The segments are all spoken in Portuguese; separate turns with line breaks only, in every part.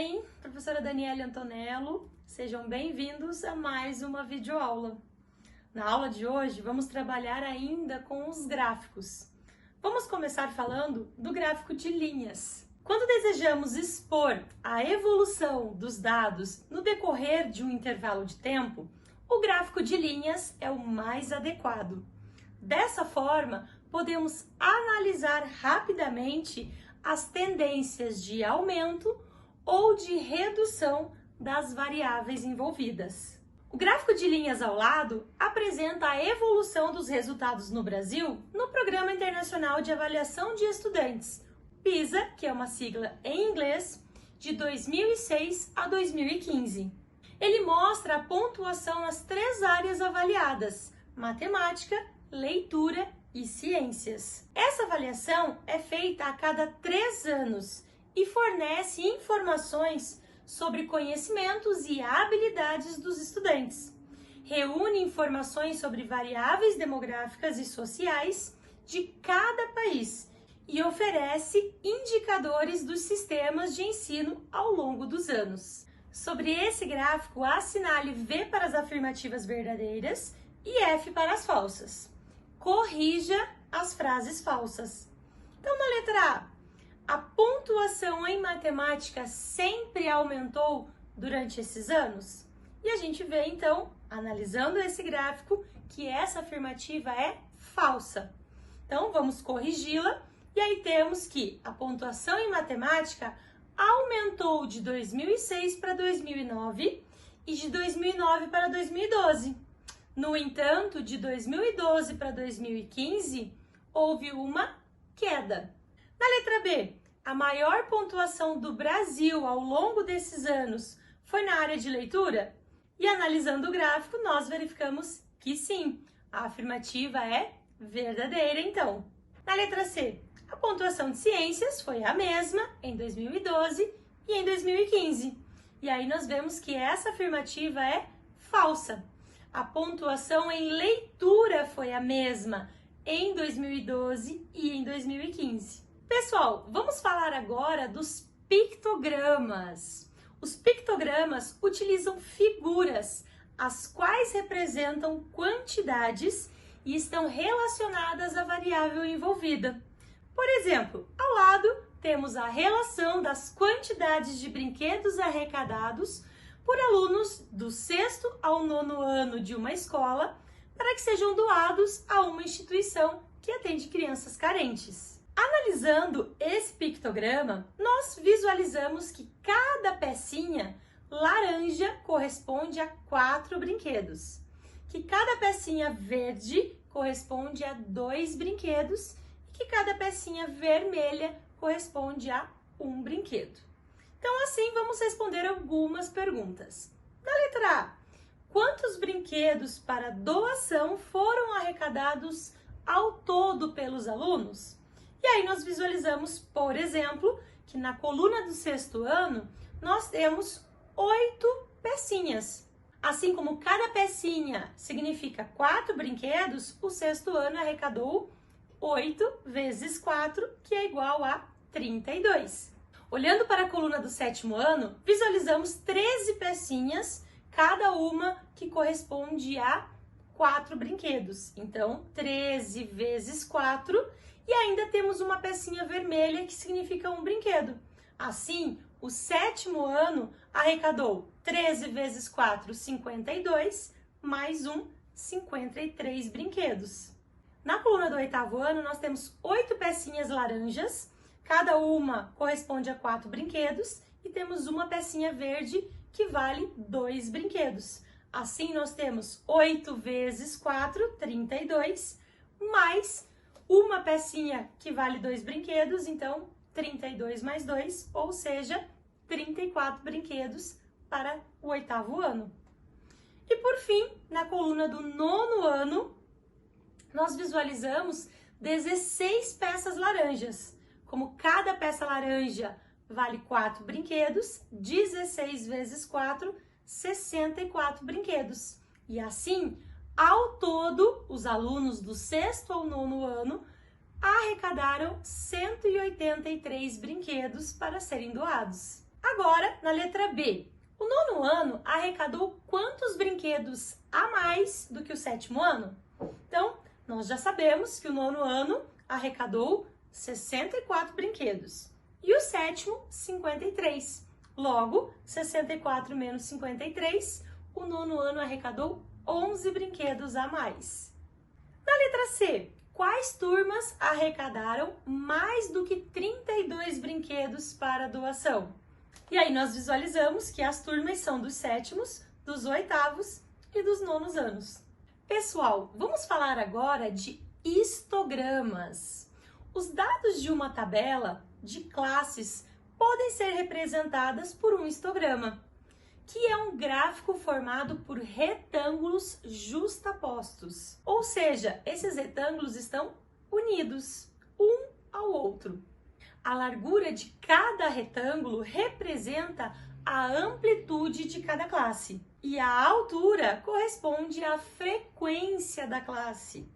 bem? Professora Daniele Antonello, sejam bem-vindos a mais uma videoaula. Na aula de hoje, vamos trabalhar ainda com os gráficos. Vamos começar falando do gráfico de linhas. Quando desejamos expor a evolução dos dados no decorrer de um intervalo de tempo, o gráfico de linhas é o mais adequado. Dessa forma, podemos analisar rapidamente as tendências de aumento ou de redução das variáveis envolvidas. O gráfico de linhas ao lado apresenta a evolução dos resultados no Brasil no Programa Internacional de Avaliação de Estudantes, PISA, que é uma sigla em inglês, de 2006 a 2015. Ele mostra a pontuação nas 3 áreas avaliadas: matemática, leitura e ciências. Essa avaliação é feita a cada 3 anos e fornece informações sobre conhecimentos e habilidades dos estudantes. Reúne informações sobre variáveis demográficas e sociais de cada país e oferece indicadores dos sistemas de ensino ao longo dos anos. Sobre esse gráfico, assinale V para as afirmativas verdadeiras e F para as falsas. Corrija as frases falsas. Então, na letra A pontuação em matemática sempre aumentou durante esses anos? E a gente vê, então, analisando esse gráfico, que essa afirmativa é falsa. Então, vamos corrigi-la. E aí temos que a pontuação em matemática aumentou de 2006 para 2009 e de 2009 para 2012. No entanto, de 2012 para 2015, houve uma queda. Na letra B, a maior pontuação do Brasil ao longo desses anos foi na área de leitura? E analisando o gráfico, nós verificamos que sim, a afirmativa é verdadeira, então. Na letra C, a pontuação de ciências foi a mesma em 2012 e em 2015. E aí nós vemos que essa afirmativa é falsa. A pontuação em leitura foi a mesma em 2012 e em 2015. Pessoal, vamos falar agora dos pictogramas. Os pictogramas utilizam figuras, as quais representam quantidades e estão relacionadas à variável envolvida. Por exemplo, ao lado temos a relação das quantidades de brinquedos arrecadados por alunos do 6º ao 9º ano de uma escola para que sejam doados a uma instituição que atende crianças carentes. Analisando esse pictograma, nós visualizamos que cada pecinha laranja corresponde a 4 brinquedos, que cada pecinha verde corresponde a 2 brinquedos e que cada pecinha vermelha corresponde a 1 brinquedo. Então, assim, vamos responder algumas perguntas. Na letra A, quantos brinquedos para doação foram arrecadados ao todo pelos alunos? E aí nós visualizamos, por exemplo, que na coluna do 6º ano, nós temos 8 pecinhas. Assim como cada pecinha significa 4 brinquedos, o 6º ano arrecadou 8 vezes 4, que é igual a 32. Olhando para a coluna do 7º ano, visualizamos 13 pecinhas, cada uma que corresponde a 4 brinquedos. Então, 13 vezes 4, e ainda temos uma pecinha vermelha que significa 1 brinquedo. Assim, o 7º ano arrecadou 13 vezes 4, 52, mais 1, 53 brinquedos. Na coluna do 8º ano, nós temos 8 pecinhas laranjas, cada uma corresponde a 4 brinquedos, e temos uma pecinha verde que vale 2 brinquedos. Assim, nós temos 8 vezes 4, 32, mais uma pecinha que vale 2 brinquedos, então 32 mais 2, ou seja, 34 brinquedos para o 8º ano. E por fim, na coluna do 9º ano, nós visualizamos 16 peças laranjas. Como cada peça laranja vale 4 brinquedos, 16 vezes 4, 64 brinquedos. E assim, ao todo, os alunos do 6º ao 9º ano arrecadaram 183 brinquedos para serem doados. Agora, na letra B, o nono ano arrecadou quantos brinquedos a mais do que o sétimo ano? Então, nós já sabemos que o nono ano arrecadou 64 brinquedos e o sétimo, 53. Logo, 64 menos 53, o nono ano arrecadou 11 brinquedos a mais. Na letra C, quais turmas arrecadaram mais do que 32 brinquedos para doação? E aí nós visualizamos que as turmas são dos sétimos, dos oitavos e dos nonos anos. Pessoal, vamos falar agora de histogramas. Os dados de uma tabela de classes podem ser representadas por um histograma, que é um gráfico formado por retângulos justapostos. Ou seja, esses retângulos estão unidos um ao outro. A largura de cada retângulo representa a amplitude de cada classe e a altura corresponde à frequência da classe.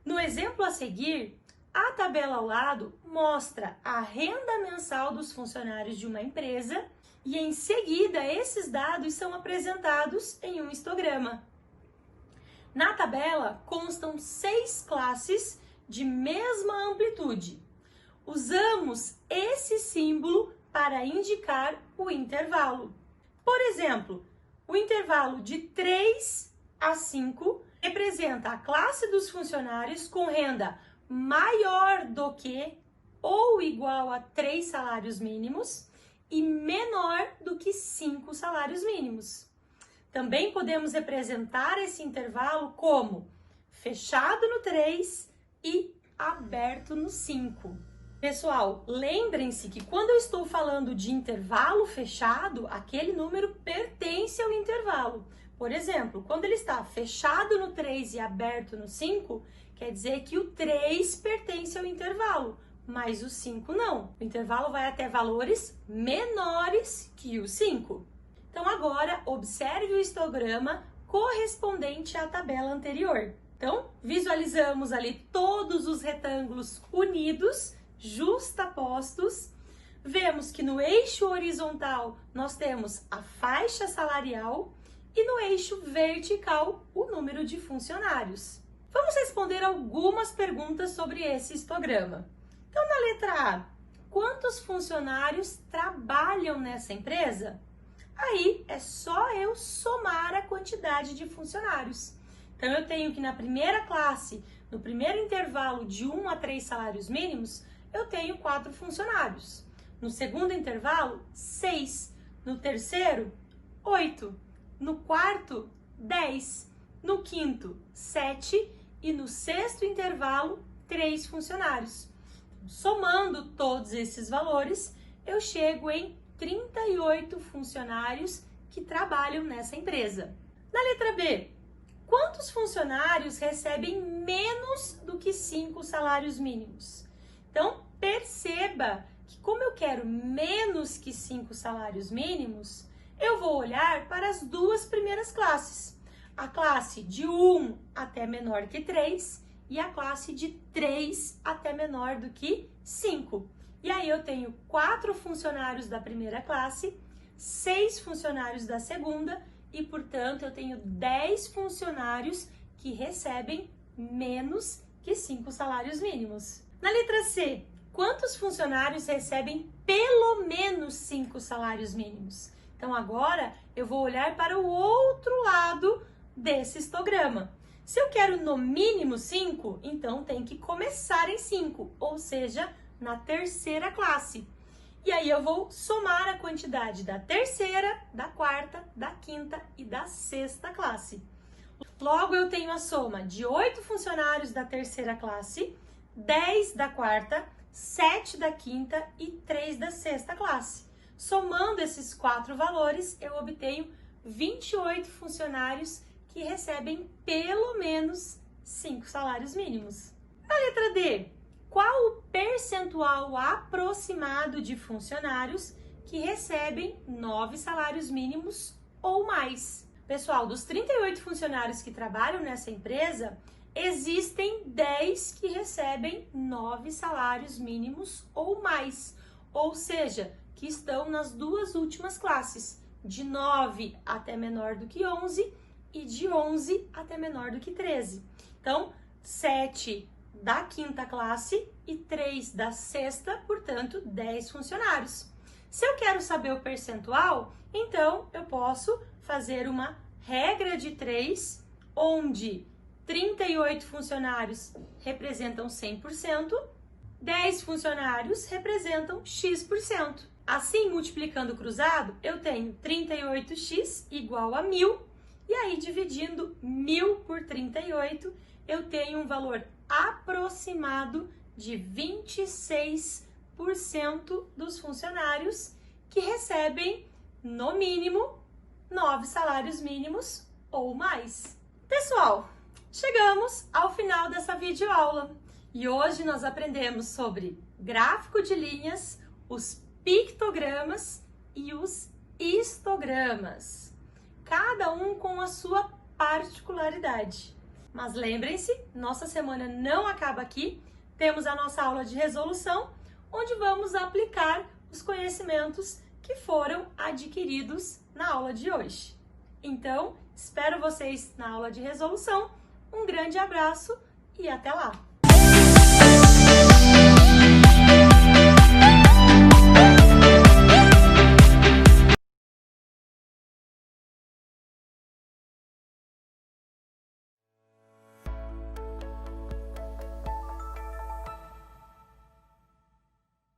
No exemplo a seguir, a tabela ao lado mostra a renda mensal dos funcionários de uma empresa e em seguida esses dados são apresentados em um histograma. Na tabela constam 6 classes de mesma amplitude. Usamos esse símbolo para indicar o intervalo. Por exemplo, o intervalo de 3 a 5 representa a classe dos funcionários com renda maior do que ou igual a 3 salários mínimos e menor do que 5 salários mínimos. Também podemos representar esse intervalo como fechado no 3 e aberto no 5. Pessoal, lembrem-se que quando eu estou falando de intervalo fechado, aquele número pertence ao intervalo. Por exemplo, quando ele está fechado no 3 e aberto no 5, quer dizer que o 3 pertence ao intervalo, mas o 5 não. O intervalo vai até valores menores que o 5. Então agora, observe o histograma correspondente à tabela anterior. Então, visualizamos ali todos os retângulos unidos, justapostos. Vemos que no eixo horizontal nós temos a faixa salarial e no eixo vertical o número de funcionários. Vamos responder algumas perguntas sobre esse histograma. Então, na letra A, quantos funcionários trabalham nessa empresa? Aí é só eu somar a quantidade de funcionários. Então, eu tenho que na primeira classe, no primeiro intervalo de 1 a 3 salários mínimos, eu tenho 4 funcionários. No segundo intervalo, 6. No terceiro, 8. No quarto, 10. No quinto, 7. E no sexto intervalo, 3 funcionários. Somando todos esses valores, eu chego em 38 funcionários que trabalham nessa empresa. Na letra B, quantos funcionários recebem menos do que 5 salários mínimos? Então, perceba que como eu quero menos que 5 salários mínimos, eu vou olhar para as duas primeiras classes. A classe de 1 até menor que 3 e a classe de 3 até menor do que 5. E aí eu tenho 4 funcionários da primeira classe, 6 funcionários da segunda e, portanto, eu tenho 10 funcionários que recebem menos que 5 salários mínimos. Na letra C, quantos funcionários recebem pelo menos 5 salários mínimos? Então, agora eu vou olhar para o outro lado desse histograma. Se eu quero no mínimo 5, então tem que começar em 5, ou seja, na terceira classe. E aí eu vou somar a quantidade da terceira, da quarta, da quinta e da sexta classe. Logo, eu tenho a soma de 8 funcionários da terceira classe, 10 da quarta, 7 da quinta e 3 da sexta classe. Somando esses 4 valores, eu obtenho 28 funcionários que recebem pelo menos 5 salários mínimos. Na letra D, qual o percentual aproximado de funcionários que recebem 9 salários mínimos ou mais? Pessoal, dos 38 funcionários que trabalham nessa empresa, existem 10 que recebem 9 salários mínimos ou mais. Ou seja, que estão nas duas últimas classes, de 9 até menor do que 11 e de 11 até menor do que 13. Então, 7 da quinta classe e 3 da sexta, portanto, 10 funcionários. Se eu quero saber o percentual, então eu posso fazer uma regra de 3, onde 38 funcionários representam 100%, 10 funcionários representam X%. Assim, multiplicando o cruzado, eu tenho 38x igual a 1.000, e aí dividindo 1.000 por 38, eu tenho um valor aproximado de 26% dos funcionários que recebem, no mínimo, 9 salários mínimos ou mais. Pessoal, chegamos ao final dessa videoaula e hoje nós aprendemos sobre gráfico de linhas, os pictogramas e os histogramas, cada um com a sua particularidade. Mas lembrem-se, nossa semana não acaba aqui, temos a nossa aula de resolução, onde vamos aplicar os conhecimentos que foram adquiridos na aula de hoje. Então, espero vocês na aula de resolução. Um grande abraço e até lá!